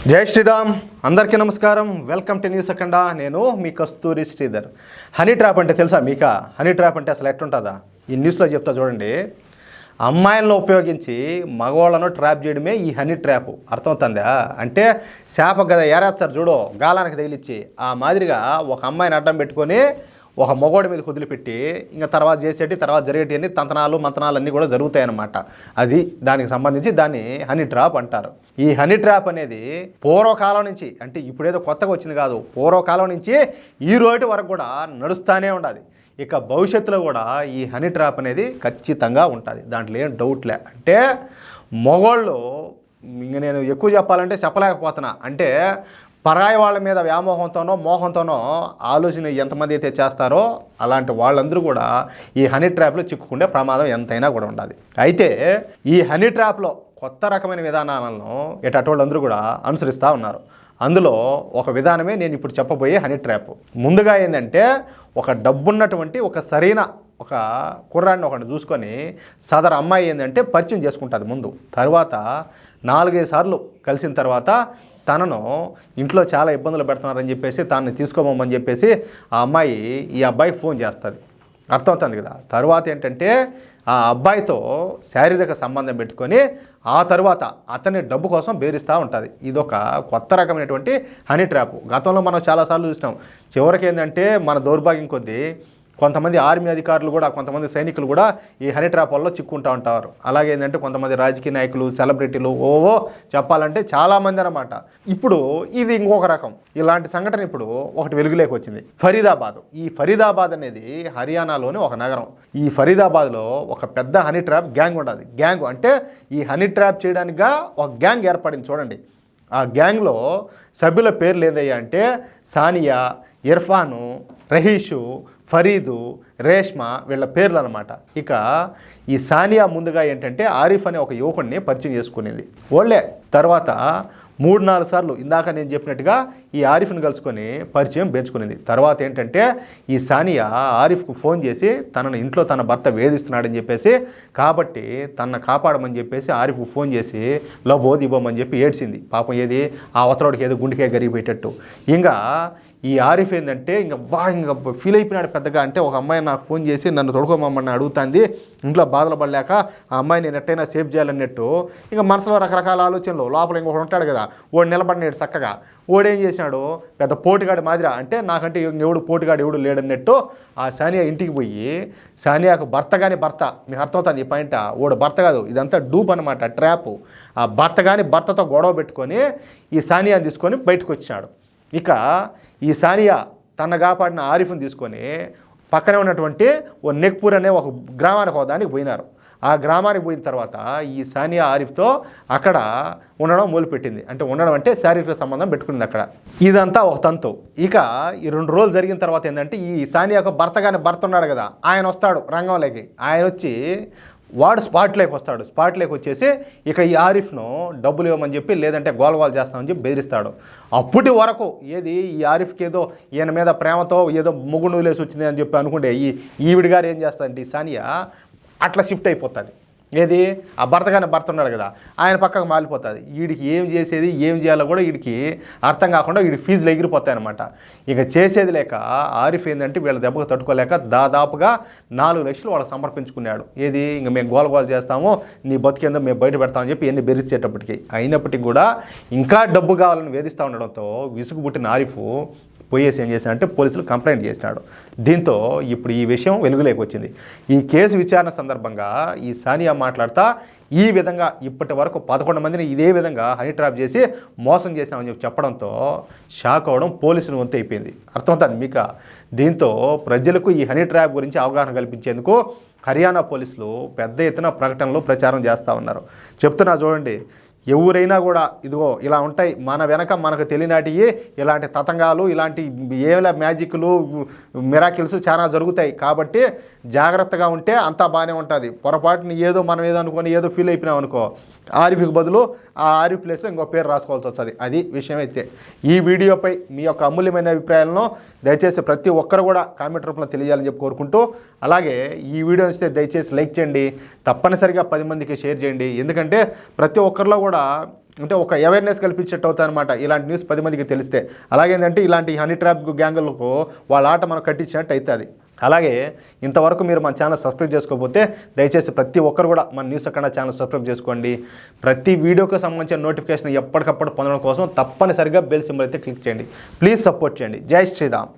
జై శ్రీరామ్. అందరికీ నమస్కారం. వెల్కమ్ టు న్యూస్ అఖండ. నేను మీ కస్తూరి శ్రీధర్. హనీ ట్రాప్ అంటే తెలుసా మీకా? హనీ ట్రాప్ అంటే అసలు ఎట్టుంటుందా? ఈ న్యూస్లో చెప్తా చూడండి. అమ్మాయిలను ఉపయోగించి మగవాళ్ళను ట్రాప్ చేయడమే ఈ హనీ ట్రాప్. అర్థమవుతుందా? అంటే శాప గద ఏరేస్తారు చూడు, గాలానికి తగిలిచ్చి ఆ మాదిరిగా ఒక అమ్మాయిని అడ్డం పెట్టుకొని ఒక మగోడి మీద కుదిలిపెట్టి ఇంకా తర్వాత జరిగేటి తంతనాలు మంతనాలు అన్నీ కూడా జరుగుతాయన్నమాట. అది దానికి సంబంధించి దాన్ని హనీ ట్రాప్ అంటారు. ఈ హనీ ట్రాప్ అనేది పూర్వకాలం నుంచి, అంటే ఇప్పుడేదో కొత్తగా వచ్చింది కాదు, పూర్వకాలం నుంచి ఈ రోజు వరకు కూడా నడుస్తూనే ఉండాలి. ఇక భవిష్యత్తులో కూడా ఈ హనీ ట్రాప్ అనేది ఖచ్చితంగా ఉంటుంది, దాంట్లో ఏం డౌట్లే. అంటే మగోళ్ళు, ఇంక నేను ఎక్కువ చెప్పాలంటే చెప్పలేకపోతున్నా, అంటే పరాయి వాళ్ళ మీద వ్యామోహంతోనో మోహంతోనో ఆలోచన ఎంతమంది అయితే చేస్తారో అలాంటి వాళ్ళందరూ కూడా ఈ హనీ ట్రాప్లో చిక్కుకుండే ప్రమాదం ఎంతైనా కూడా ఉండాలి. అయితే ఈ హనీ ట్రాప్లో కొత్త రకమైన విధానాలను వాళ్ళందరూ కూడా అనుసరిస్తూ ఉన్నారు. అందులో ఒక విధానమే నేను ఇప్పుడు చెప్పబోయే హనీ ట్రాప్. ముందుగా ఏంటంటే ఒక డబ్బున్నటువంటి ఒక సరైన ఒక కుర్రాడిని ఒకటి చూసుకొని సదరు అమ్మాయి ఏంటంటే పరిచయం చేసుకుంటుంది ముందు. తర్వాత 4-5 సార్లు కలిసిన తర్వాత తనను ఇంట్లో చాలా ఇబ్బందులు పెడుతున్నారని చెప్పేసి తనని తీసుకోమని చెప్పేసి ఆ అమ్మాయి ఈ అబ్బాయికి ఫోన్ చేస్తుంది. అర్థమవుతుంది కదా? తర్వాత ఏంటంటే ఆ అబ్బాయితో శారీరక సంబంధం పెట్టుకొని ఆ తర్వాత అతన్ని డబ్బు కోసం బేరిస్తూ ఉంటుంది. ఇదొక కొత్త రకమైనటువంటి హనీ ట్రాప్. గతంలో మనం చాలాసార్లు చూసినాం. చివరికి ఏంటంటే మన దౌర్భాగ్యం కొద్దీ కొంతమంది ఆర్మీ అధికారులు కూడా, కొంతమంది సైనికులు కూడా ఈ హనీ ట్రాప్ వల్ల చిక్కుంటూ ఉంటారు. అలాగే ఏంటంటే కొంతమంది రాజకీయ నాయకులు, సెలబ్రిటీలు, చెప్పాలంటే చాలామంది అన్నమాట. ఇప్పుడు ఇది ఇంకొక రకం. ఇలాంటి సంఘటన ఇప్పుడు ఒకటి వెలుగులోకి వచ్చింది. ఫరీదాబాద్. ఈ ఫరీదాబాద్ అనేది హర్యానాలోని ఒక నగరం. ఈ ఫరీదాబాద్లో ఒక పెద్ద హనీ ట్రాప్ గ్యాంగ్ ఉండదు. గ్యాంగ్ అంటే ఈ హనీ ట్రాప్ చేయడానికిగా ఒక గ్యాంగ్ ఏర్పడింది చూడండి. ఆ గ్యాంగ్లో సభ్యుల పేర్లు ఏందయ్యా అంటే సానియా, ఇర్ఫాను, రహీషు, ఫరీదు, రేష్మా, వీళ్ళ పేర్లు అనమాట. ఇక ఈ సానియా ముందుగా ఏంటంటే ఆరిఫ్ అనే ఒక యువకుడిని పరిచయం చేసుకునేది. వాళ్ళే తర్వాత 3-4 సార్లు ఇందాక నేను చెప్పినట్టుగా ఈ ఆరిఫ్ని కలుసుకొని పరిచయం పెంచుకునేది. తర్వాత ఏంటంటే ఈ సానియా ఆరిఫ్కు ఫోన్ చేసి తనను ఇంట్లో తన భర్త వేధిస్తున్నాడని చెప్పేసి, కాబట్టి తనను కాపాడమని చెప్పేసి ఆరిఫ్కు ఫోన్ చేసి లబోది ఇవ్వమని చెప్పి ఏడ్చింది. పాపం ఏది ఆ అవతలోడికి ఏదో గుండెకే గరిగి పెట్టేట్టు. ఇంకా ఈ ఆరిఫ్ ఏంటంటే ఇంకా ఫీల్ అయిపోయినాడు పెద్దగా. అంటే ఒక అమ్మాయి నాకు ఫోన్ చేసి నన్ను తొడుకోమని అడుగుతుంది, ఇంట్లో బాధలు పడలేక ఆ అమ్మాయిని నేను ఎట్టయినా సేవ్ చేయాలన్నట్టు ఇంకా మనసులో రకరకాల ఆలోచనలు. లోపల ఇంకొకటి ఉంటాడు కదా, వాడు నిలబడినాడు చక్కగా. వాడేం చేసినాడు, పెద్ద పోటుగాడి మాదిరా, అంటే నాకంటే పోటుగాడు లేడన్నట్టు ఆ సానియా ఇంటికి పోయి, సానియాకు భర్త కానీ భర్త, మీకు అర్థమవుతుంది ఈ పాయింట్, వాడు భర్త కాదు, ఇదంతా డూప్ అనమాట, ట్రాప్. ఆ భర్త కానీ భర్తతో గొడవ పెట్టుకొని ఈ సానియాని తీసుకొని బయటకు వచ్చినాడు. ఇక ఈ సానియా తన కాపాడిన ఆరిఫ్ని తీసుకొని పక్కనే ఉన్నటువంటి ఓ నెక్పూర్ అనే ఒక గ్రామానికి హోదానికి పోయినారు. ఆ గ్రామానికి పోయిన తర్వాత ఈ సానియా ఆరిఫ్తో అక్కడ ఉండడం మొదలుపెట్టింది. అంటే ఉండడం అంటే శారీరక సంబంధం పెట్టుకునింది అక్కడ. ఇదంతా ఒక తంతు. ఇక ఈ 2 రోజులు జరిగిన తర్వాత ఏంటంటే ఈ సానియాకు భర్త ఉన్నాడు కదా, ఆయన వస్తాడు రంగంలోకి. ఆయన వచ్చి వాడు స్పాట్లోకి వస్తాడు. స్పాట్లోకి వచ్చేసి ఇక ఈ ఆరిఫ్ను డబ్బులు ఇవ్వమని చెప్పి, లేదంటే గోల్వాల్ చేస్తామని చెప్పి బెదిరిస్తాడు. అప్పటి వరకు ఏది ఈ ఆరిఫ్కి ఏదో ఈయన మీద ప్రేమతో ఏదో ముగ్గురు నూలేసి వచ్చింది అని చెప్పి అనుకుంటే ఈవిడి గారు ఏం చేస్తాడంటే ఈ సానియా అట్లా షిఫ్ట్ అయిపోతుంది. ఏది ఆ భర్త ఉన్నాడు కదా, ఆయన పక్కకు మారిపోతుంది. వీడికి ఏం చేసేది ఏం చేయాలో కూడా వీడికి అర్థం కాకుండా వీడి ఫీజులు ఎగిరిపోతాయి అనమాట. ఇక చేసేది లేక ఆరిఫ్ ఏంటంటే వీళ్ళ దెబ్బకు తట్టుకోలేక దాదాపుగా 4 లక్షలు వాళ్ళకి సమర్పించుకున్నాడు. ఏది ఇంక మేము గోల చేస్తాము, నీ బతికేందో మేము బయట పెడతామని చెప్పి ఎన్ని బెదిరించేటప్పటికి. అయినప్పటికీ కూడా ఇంకా డబ్బు కావాలని వేధిస్తూ ఉండడంతో విసుగు పుట్టిన ఆరిఫ్ పోయేసి ఏం చేశాడంటే పోలీసులు కంప్లైంట్ చేసినాడు. దీంతో ఇప్పుడు ఈ విషయం వెలుగులోకి వచ్చింది. ఈ కేసు విచారణ సందర్భంగా ఈ సానియా మాట్లాడుతా ఈ విధంగా ఇప్పటి వరకు 11 మందిని ఇదే విధంగా హనీ ట్రాప్ చేసి మోసం చేసినామని చెప్పి చెప్పడంతో షాక్ అవ్వడం పోలీసులు వంతు అయిపోయింది. అర్థమవుతుంది మీకు? దీంతో ప్రజలకు ఈ హనీ ట్రాప్ గురించి అవగాహన కల్పించేందుకు హర్యానా పోలీసులు పెద్ద ఎత్తున ప్రకటనలు ప్రచారం చేస్తూ ఉన్నారు. చెప్తున్నా చూడండి, ఎవరైనా కూడా ఇదిగో ఇలా ఉంటాయి, మన వెనక మనకు తెలియనాటివి ఇలాంటి తతంగాలు, ఇలాంటి ఏలా మ్యాజిక్లు, మిరాకిల్స్ చాలా జరుగుతాయి. కాబట్టి జాగ్రత్తగా ఉంటే అంతా బాగానే ఉంటుంది. పొరపాటుని మనం ఏదో అనుకొని ఏదో ఫీల్ అయిపోయినాం అనుకో, ఆరిఫ్కి బదులు ఆ ఆరిఫ్ ప్లేస్లో ఇంకో పేరు రాసుకోవాల్సి వస్తుంది. అది విషయం. అయితే ఈ వీడియోపై మీ యొక్క అమూల్యమైన అభిప్రాయాలను దయచేసి ప్రతి ఒక్కరు కూడా కామెంట్ రూపంలో తెలియజేయాలని చెప్పి కోరుకుంటూ, అలాగే ఈ వీడియో ఇస్తే దయచేసి లైక్ చేయండి, తప్పనిసరిగా 10 మందికి షేర్ చేయండి. ఎందుకంటే ప్రతి ఒక్కరిలో కూడా అంటే ఒక అవేర్నెస్ కల్పించేట్టు అవుతుంది అనమాట ఇలాంటి న్యూస్ 10 మందికి తెలిస్తే. అలాగే ఏంటంటే ఇలాంటి హనీ ట్రాప్ గ్యాంగులకు వాళ్ళ ఆట మనం కట్టించినట్టు అవుతుంది. అలాగే ఇంతవరకు మీరు మన ఛానల్ సబ్స్క్రైబ్ చేసుకోకపోతే దయచేసి ప్రతి ఒక్కరు కూడా మన న్యూస్ అఖండ ఛానల్ సబ్స్క్రైబ్ చేసుకోండి. ప్రతి వీడియోకి సంబంధించిన నోటిఫికేషన్ ఎప్పటికప్పుడు పొందడం కోసం తప్పనిసరిగా బెల్ సింబల్ అయితే క్లిక్ చేయండి. ప్లీజ్ సపోర్ట్ చేయండి. జై శ్రీరామ్.